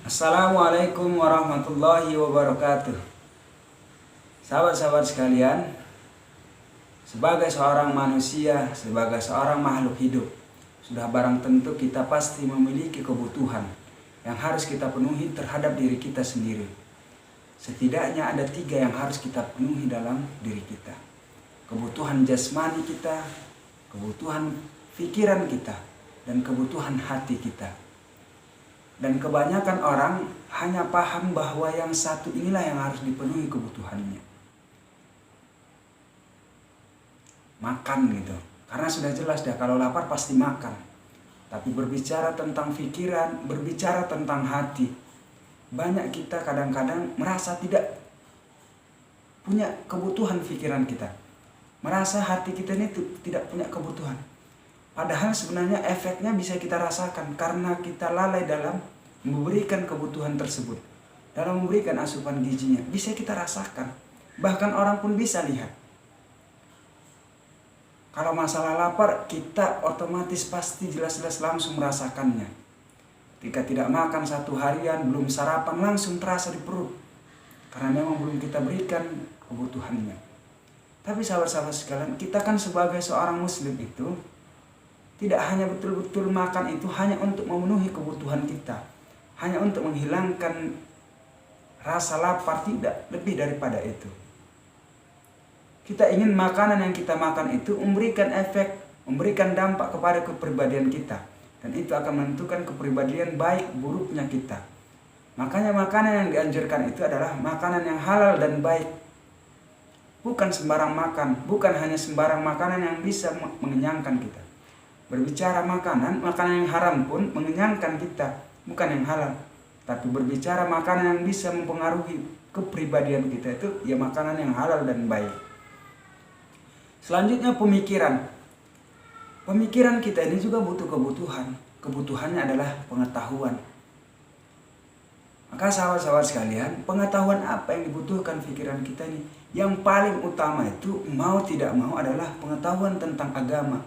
Assalamualaikum warahmatullahi wabarakatuh. Sahabat-sahabat sekalian, sebagai seorang manusia, sebagai seorang makhluk hidup, sudah barang tentu kita pasti memiliki kebutuhan yang harus kita penuhi terhadap diri kita sendiri. Setidaknya ada 3 yang harus kita penuhi dalam diri kita. Kebutuhan jasmani kita, kebutuhan pikiran kita, dan kebutuhan hati kita. Dan kebanyakan orang hanya paham bahwa yang satu inilah yang harus dipenuhi kebutuhannya. Makan gitu. Karena sudah jelas dia kalau lapar pasti makan. Tapi berbicara tentang pikiran, berbicara tentang hati, banyak kita kadang-kadang merasa tidak punya kebutuhan pikiran kita. Merasa hati kita ini tidak punya kebutuhan. Padahal sebenarnya efeknya bisa kita rasakan karena kita lalai dalam memberikan kebutuhan tersebut. Dalam memberikan asupan gizinya, bisa kita rasakan. Bahkan orang pun bisa lihat. Kalau masalah lapar, kita otomatis pasti jelas-jelas langsung merasakannya. Ketika tidak makan 1 harian, belum sarapan, langsung terasa di perut. Karena memang belum kita berikan kebutuhannya. Tapi sahabat-sahabat sekalian, kita kan sebagai seorang muslim itu tidak hanya betul-betul makan itu hanya untuk memenuhi kebutuhan kita. Hanya untuk menghilangkan rasa lapar, tidak lebih daripada itu. Kita ingin makanan yang kita makan itu memberikan efek, memberikan dampak kepada kepribadian kita. Dan itu akan menentukan kepribadian baik buruknya kita. Makanya makanan yang dianjurkan itu adalah makanan yang halal dan baik. Bukan sembarang makan, bukan hanya sembarang makanan yang bisa mengenyangkan kita. Berbicara makanan yang haram pun mengenyangkan kita, bukan yang halal. Tapi berbicara makanan yang bisa mempengaruhi kepribadian kita itu ya makanan yang halal dan baik. Selanjutnya pemikiran. Pemikiran kita ini juga butuh kebutuhan. Kebutuhannya adalah pengetahuan. Maka sahabat-sahabat sekalian, pengetahuan apa yang dibutuhkan pikiran kita ini? Yang paling utama itu mau tidak mau adalah pengetahuan tentang agama.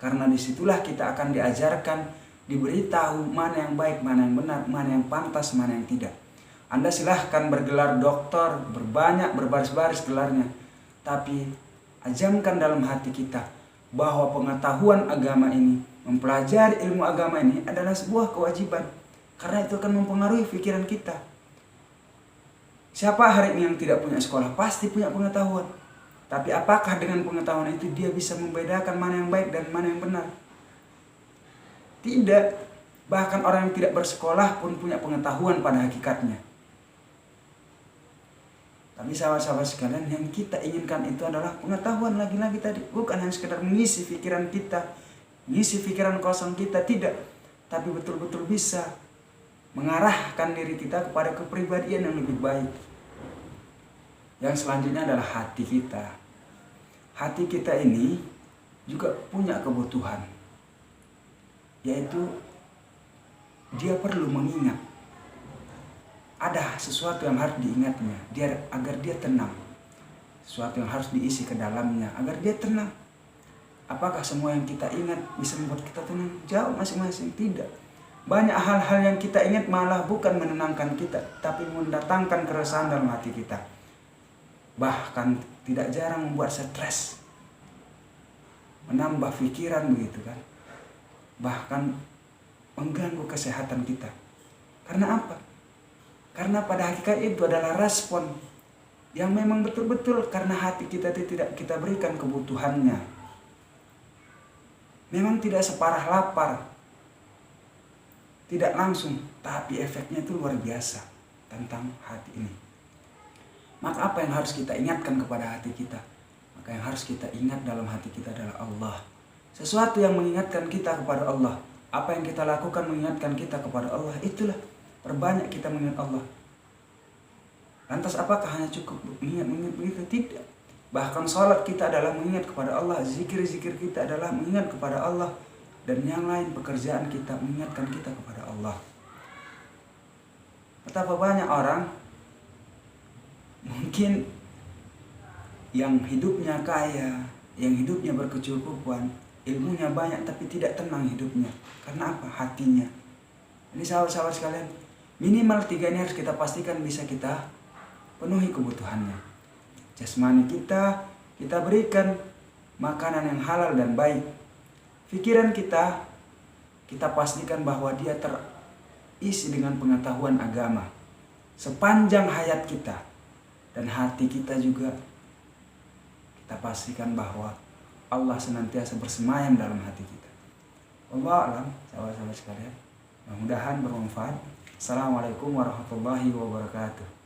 Karena disitulah kita akan diajarkan, diberitahu mana yang baik, mana yang benar, mana yang pantas, mana yang tidak. Anda silahkan bergelar doktor, berbaris-baris gelarnya. Tapi ajamkan dalam hati kita bahwa pengetahuan agama ini, mempelajari ilmu agama ini adalah sebuah kewajiban. Karena itu akan mempengaruhi pikiran kita. Siapa hari ini yang tidak punya sekolah? Pasti punya pengetahuan. Tapi apakah dengan pengetahuan itu dia bisa membedakan mana yang baik dan mana yang benar? Tidak. Bahkan orang yang tidak bersekolah pun punya pengetahuan pada hakikatnya. Tapi sahabat-sahabat sekalian, yang kita inginkan itu adalah pengetahuan lagi-lagi tadi. Bukan hanya sekedar mengisi pikiran kita, mengisi pikiran kosong kita, tidak. Tapi betul-betul bisa mengarahkan diri kita kepada kepribadian yang lebih baik. Yang selanjutnya adalah hati kita. Hati kita ini juga punya kebutuhan, yaitu dia perlu mengingat. Ada sesuatu yang harus diingatnya agar dia tenang. Sesuatu yang harus diisi ke dalamnya agar dia tenang. Apakah semua yang kita ingat bisa membuat kita tenang? Jauh masing-masing, tidak. Banyak hal-hal yang kita ingat malah bukan menenangkan kita, tapi mendatangkan keresahan dalam hati kita. Bahkan tidak jarang membuat stres, menambah pikiran begitu kan. Bahkan mengganggu kesehatan kita. Karena apa? Karena pada hakikat itu adalah respon yang memang betul-betul karena hati kita tidak kita berikan kebutuhannya. Memang tidak separah lapar, tidak langsung, tapi efeknya itu luar biasa tentang hati ini. Maka apa yang harus kita ingatkan kepada hati kita? Maka yang harus kita ingat dalam hati kita adalah Allah. Sesuatu yang mengingatkan kita kepada Allah. Apa yang kita lakukan mengingatkan kita kepada Allah. Itulah, perbanyak kita mengingat Allah. Lantas apakah hanya cukup mengingat begitu? Tidak. Bahkan salat kita adalah mengingat kepada Allah. Zikir-zikir kita adalah mengingat kepada Allah. Dan yang lain pekerjaan kita mengingatkan kita kepada Allah. Betapa banyak orang mungkin yang hidupnya kaya, yang hidupnya berkecukupan, ilmunya banyak tapi tidak tenang hidupnya. Karena apa? Hatinya. Ini sahabat-sahabat sekalian, Minimal 3 ini harus kita pastikan bisa kita penuhi kebutuhannya. Jasmani kita berikan makanan yang halal dan baik. Pikiran kita pastikan bahwa dia terisi dengan pengetahuan agama sepanjang hayat kita. Dan hati kita juga kita pastikan bahwa Allah senantiasa bersemayam dalam hati kita. Wallahu a'lam, sahabat-sahabat sekalian. Mudah-mudahan bermanfaat. Assalamualaikum warahmatullahi wabarakatuh.